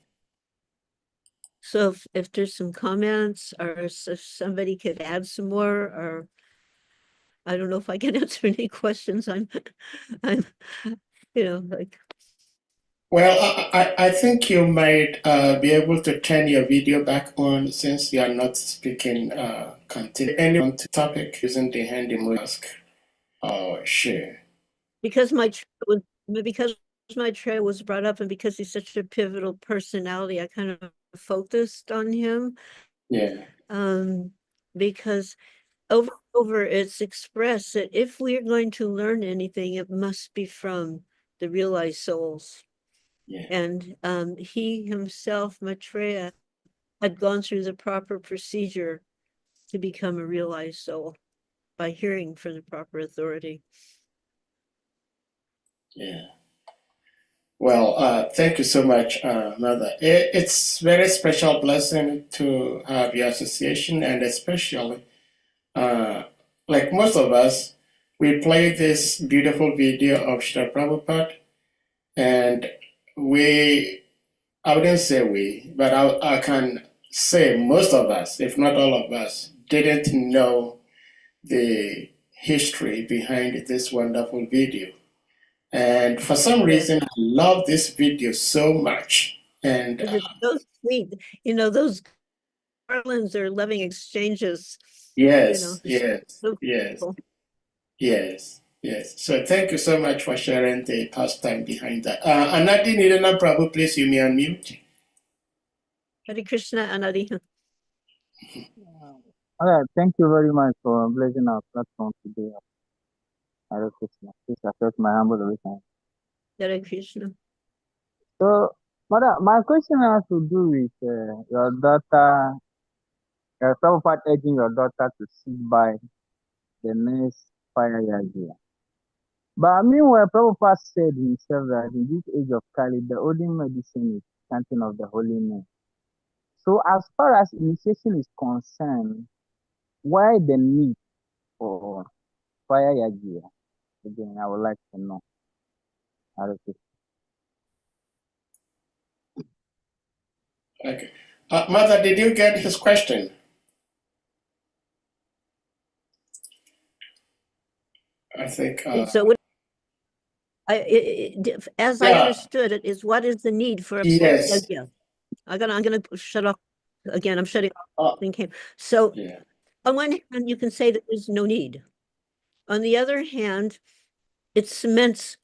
S2: So if there's some comments or if somebody could add some more, or I don't know if I can answer any questions. I'm, like,
S1: Well, I think you might be able to turn your video back on since you are not speaking. Continue any on topic using the hand emoji ask or share.
S2: because my tray was brought up, and because he's such a pivotal personality, I kind of focused on him.
S1: Yeah.
S2: Because over it's expressed that if we're going to learn anything, it must be from the realized souls.
S1: Yeah.
S2: And he himself, Maitreya, had gone through the proper procedure to become a realized soul by hearing from the proper authority.
S1: Yeah. Well, thank you so much, Mother. It's very special blessing to have your association, and especially, like most of us, we play this beautiful video of Srila Prabhupada, and I wouldn't say we, but I can say most of us, if not all of us, didn't know the history behind this wonderful video. And for some reason, I love this video so much. And
S2: It's so sweet. Those garlands are loving exchanges.
S1: yes,
S2: it's so
S1: yes,
S2: cool.
S1: yes. So thank you so much for sharing the pastime behind that. Anadi Nidana Prabhu, please, you may unmute.
S2: Hare Krishna, Anadi.
S5: All right, thank you very much for blessing our platform today. Hare Krishna. Please accept my humble greetings.
S2: Hare Krishna.
S5: So, Mother, my question has to do with your daughter, Prabhupada urging your daughter to sit by the next fire year. But meanwhile, Prabhupada said himself that in this age of Kali, the only medicine is chanting of the holy name. So, as far as initiation is concerned, why the need for fire year? Again, I would like to know. Hare Krishna.
S1: Okay. Mother, did you get his question? I think.
S2: So as I understood it, is what is the need for a
S1: Yes.
S2: yeah. I'm gonna shut off again. I'm shutting
S1: Oh,
S2: off. Came. So
S1: yeah.
S2: on one hand, you can say that there's no need. On the other hand, it cements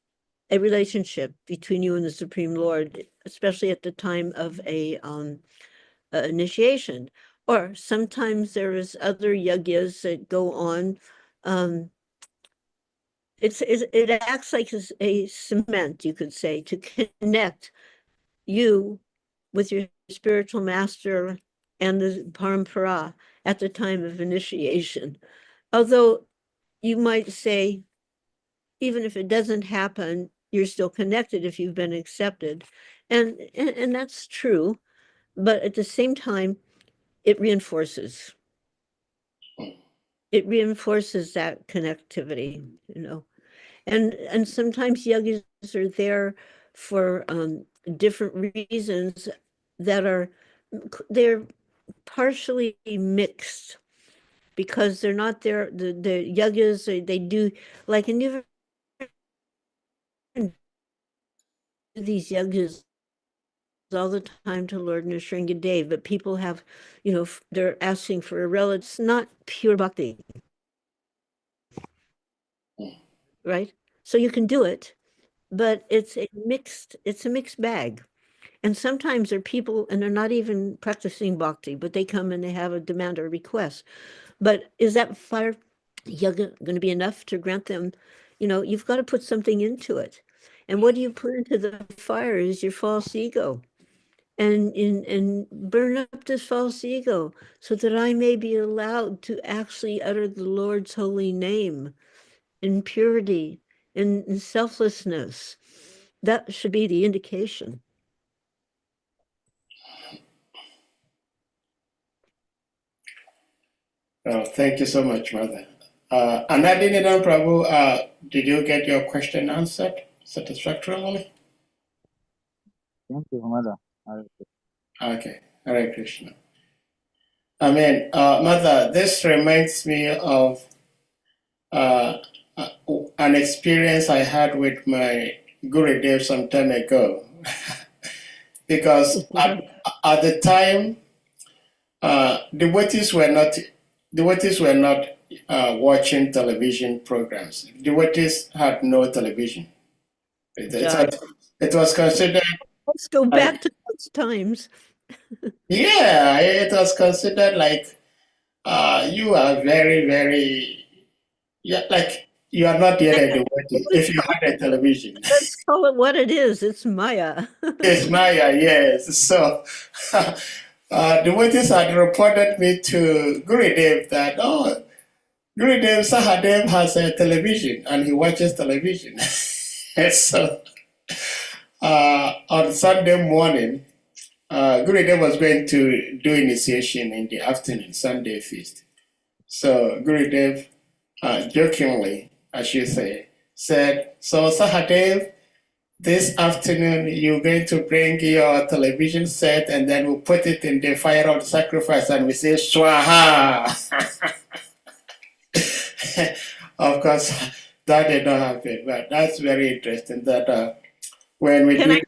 S2: a relationship between you and the Supreme Lord, especially at the time of a initiation. Or sometimes there is other yagyas that go on. It acts like a cement, you could say, to connect you with your spiritual master and the parampara at the time of initiation. Although you might say, even if it doesn't happen, you're still connected if you've been accepted. And that's true. But at the same time, it reinforces that connectivity, and sometimes yogis are there for different reasons they're partially mixed, because they're not there. The yogis, they do, like, and you these yogis all the time to Lord Nrsingadev, but people have, they're asking for a relative. It's not pure bhakti, right? So you can do it, but it's a mixed bag. And sometimes there are people, and they're not even practicing bhakti, but they come and they have a demand or a request. But is that fire yoga going to be enough to grant them? You've got to put something into it. And what do you put into the fire is your false ego. And burn up this false ego so that I may be allowed to actually utter the Lord's holy name in purity, in selflessness. That should be the indication.
S1: Well, thank you so much, Mother. Anadinidan Prabhu, did you get your question answered satisfactorily?
S5: Thank you, Mother.
S1: Okay. Hare Krishna. I mean, Mother, this reminds me of an experience I had with my Gurudev some time ago. Because at the time, devotees were not watching television programs. Devotees had no television. It was considered.
S2: Let's go back to those times.
S1: Yeah, it was considered like you are very, very, yeah, like you are not yet a devotee if you had a television.
S2: Let's call it what it is. It's Maya.
S1: It's Maya, yes. So devotees had reported me to Gurudev that, oh, Gurudev Sahadev has a television and he watches television. And so on Sunday morning, Gurudev was going to do initiation in the afternoon, Sunday feast. So Gurudev, jokingly, I should say, said, so Sahadev, this afternoon you're going to bring your television set and then we'll put it in the fire of the sacrifice and we say Swaha. Of course, that did not happen, but that's very interesting that when we
S2: Can I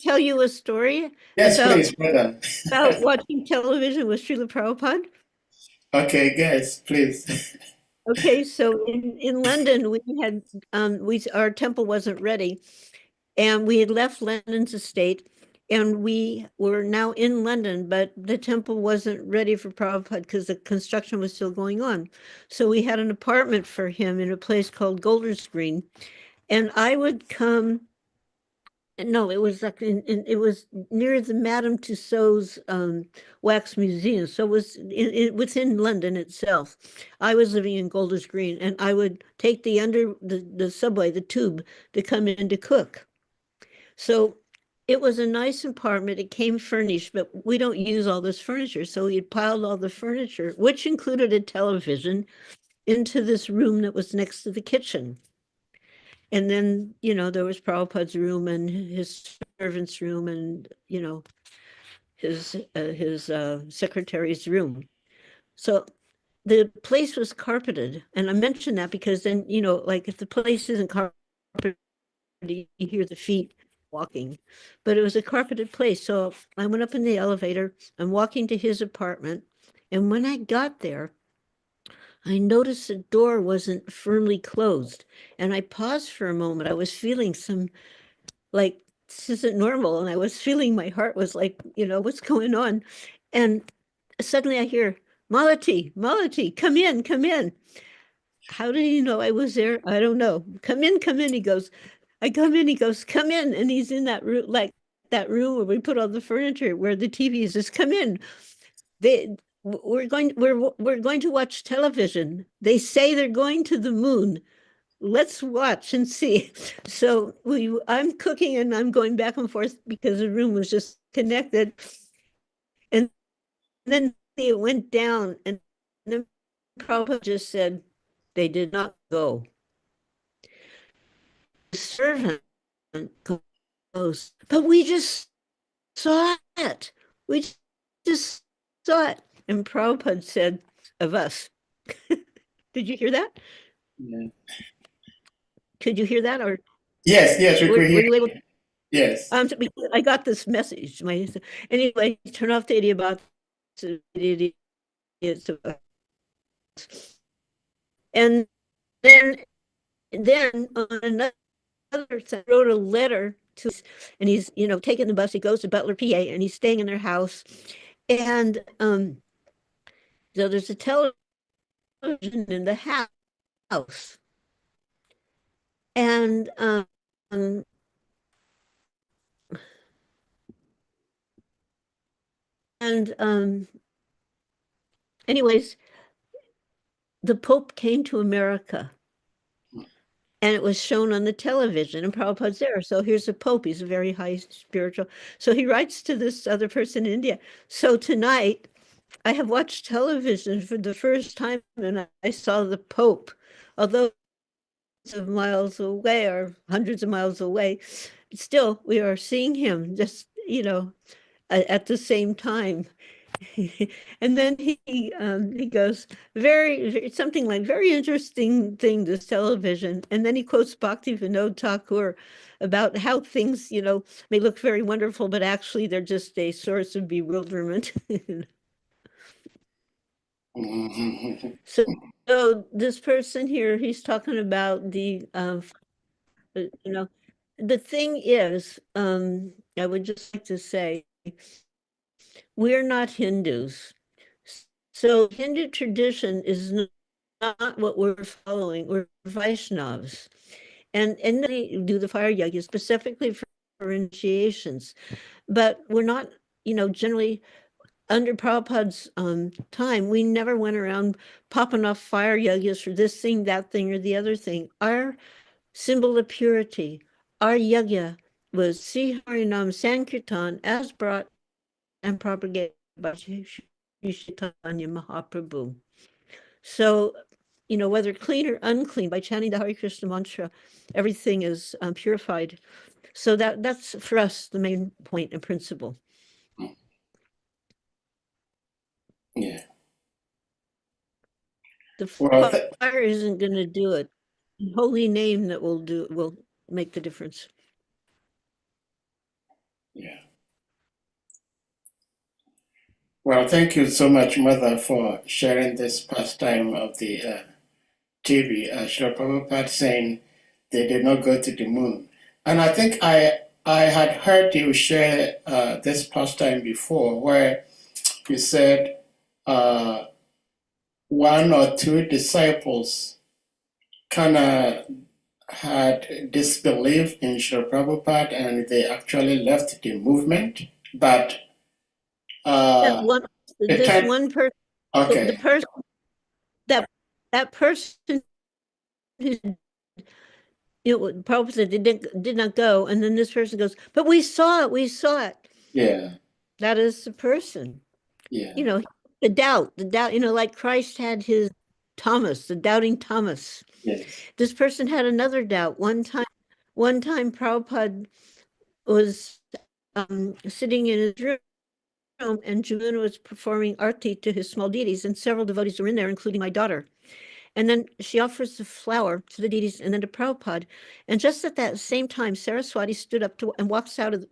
S2: tell you a story?
S1: Yes, please, brother.
S2: About watching television with Srila Prabhupada?
S1: Okay, guys, please.
S2: Okay, so in London, we had our temple wasn't ready, and we had left London's estate, and we were now in London, but the temple wasn't ready for Prabhupada because the construction was still going on. So we had an apartment for him in a place called Golders Green, and I would come. No, it was like it was near the Madame Tussauds wax museum. So it was within London itself. I was living in Golders Green, and I would take the subway, the tube, to come in to cook. So it was a nice apartment. It came furnished, but we don't use all this furniture. So we had piled all the furniture, which included a television, into this room that was next to the kitchen. And then, there was Prabhupada's room and his servant's room and, his secretary's room. So the place was carpeted. And I mention that because then, like if the place isn't carpeted, you hear the feet walking. But it was a carpeted place. So I went up in the elevator. I'm walking to his apartment. And when I got there, I noticed the door wasn't firmly closed, and I paused for a moment. I was feeling like, this isn't normal, and I was feeling my heart was like, what's going on? And suddenly I hear, Malati, Malati, come in, come in. How did he know I was there? I don't know. Come in, he goes. I come in, he goes, come in, and he's in that room, like that room where we put all the furniture, where the TV is. Just come in. We're going to watch television. They say they're going to the moon. Let's watch and see. So I'm cooking and I'm going back and forth because the room was just connected. And then it went down, and then Prabhupada just said, they did not go. The servant goes, but we just saw it. We just saw it. And Prabhupada said of us. Did you hear that?
S1: Yeah.
S2: Could you hear that? Or
S1: yes, we could hear.
S2: Were you able to?
S1: Yes.
S2: I got this message. Anyway, turn off the idiot box. And then on another side, wrote a letter to, and he's taking the bus. He goes to Butler, PA, and he's staying in their house. And so there's a television in the house, and anyways, the Pope came to America, and it was shown on the television, and Prabhupada's there. So here's the Pope. He's a very high spiritual. So he writes to this other person in India. So tonight, I have watched television for the first time, and I saw the Pope, although of miles away or hundreds of miles away. Still, we are seeing him. Just at the same time. And then he goes, something like, very interesting thing, this television. And then he quotes Bhakti Vinod Thakur about how things, may look very wonderful, but actually they're just a source of bewilderment. So this person here, he's talking about the thing is, I would just like to say, we're not Hindus. So Hindu tradition is not what we're following. We're Vaishnavas. And they do the fire yajna specifically for initiations. But we're not, generally under Prabhupada's time, we never went around popping off fire yajnas for this thing, that thing, or the other thing. Our symbol of purity, our yajna was Sri Harinam Sankirtan as brought and propagated by Sri Chaitanya Mahaprabhu. So, whether clean or unclean, by chanting the Hare Krishna mantra, everything is purified. So that's for us the main point and principle.
S1: Yeah.
S2: The fire isn't going to do it. The holy name that will make the difference.
S1: Yeah. Well, thank you so much, Mother, for sharing this pastime of the TV. Srila Prabhupada saying they did not go to the moon. And I think I had heard you share this pastime before, where you said one or two disciples kind of had disbelief in Srila Prabhupada and they actually left the movement, but
S2: One person,
S1: okay.
S2: the person, that person who Prabhupada did not go, and then this person goes, but we saw it.
S1: Yeah.
S2: That is the person.
S1: Yeah.
S2: The doubt, like Christ had his Thomas, the doubting Thomas.
S1: Yes.
S2: This person had another doubt. One time Prabhupada was sitting in his room, and Jamuna was performing arti to his small deities, and several devotees were in there, including my daughter. And then she offers the flower to the deities and then to Prabhupada. And just at that same time, Saraswati stood up and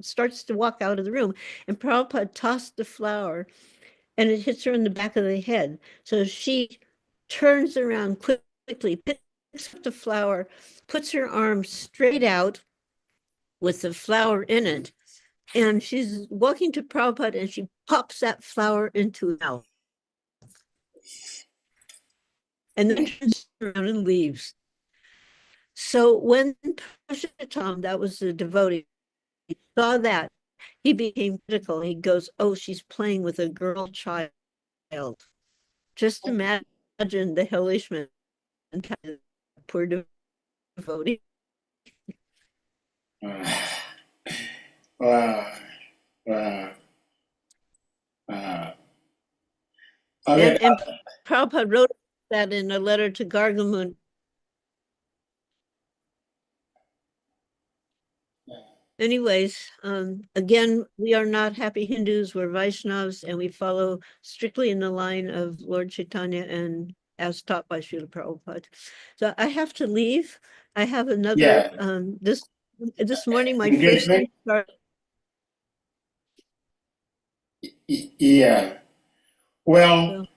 S2: starts to walk out of the room. And Prabhupada tossed the flower and it hits her in the back of the head. So she turns around quickly, picks up the flower, puts her arm straight out with the flower in it. And she's walking to Prabhupada and she pops that flower into her mouth. And then turns around and leaves. So when Purushottam, that was the devotee, saw that, he became critical. He goes, oh, she's playing with a girl child. Just imagine the hellishment and poor devotee.
S1: Wow.
S2: And Prabhupada wrote that in a letter to Gargamuni. Anyways, again, we are not happy Hindus, we're Vaishnavas, and we follow strictly in the line of Lord Chaitanya and as taught by Srila Prabhupada. So I have to leave. I have another, this morning, my first start.
S1: Yeah. Well,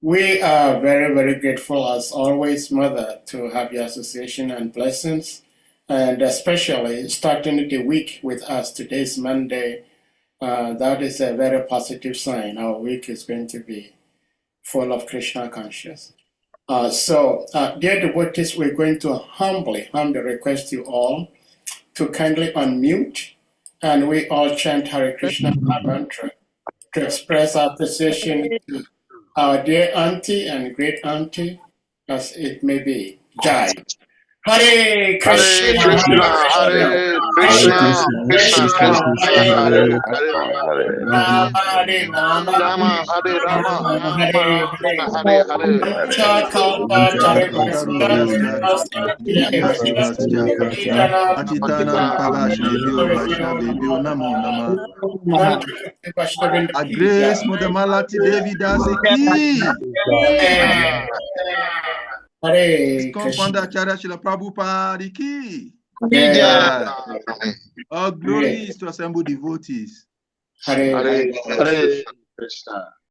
S1: we are very, very grateful as always, Mother, to have your association and blessings. And especially starting the week with us. Today's Monday. That is a very positive sign. Our week is going to be full of Krishna consciousness. So, dear devotees, we're going to humbly request you all to kindly unmute and we all chant Hare Krishna mantra to express our appreciation to our dear auntie and great auntie, as it may be. Jai. Hare Krishna,
S3: Hare Krishna,
S6: Krishna,
S3: Krishna, Hare
S6: Hare
S3: Hare,
S1: Hare Rama,
S3: Rama, Hare Rama, Rama
S1: Hare
S3: Rama,
S1: Hare.
S3: Hare Hare.
S6: Atitanam Pavashne Dio Vaishnavi Dio Namo Nama. A grace Mother Malati Devi Dasiki.
S1: Hare
S6: Confounder
S1: Krishna.
S6: Acharya Srila Prabhupada Ki.
S1: Yeah.
S6: All glory is to assemble devotees.
S1: Hare
S3: Hare Hare Krishna.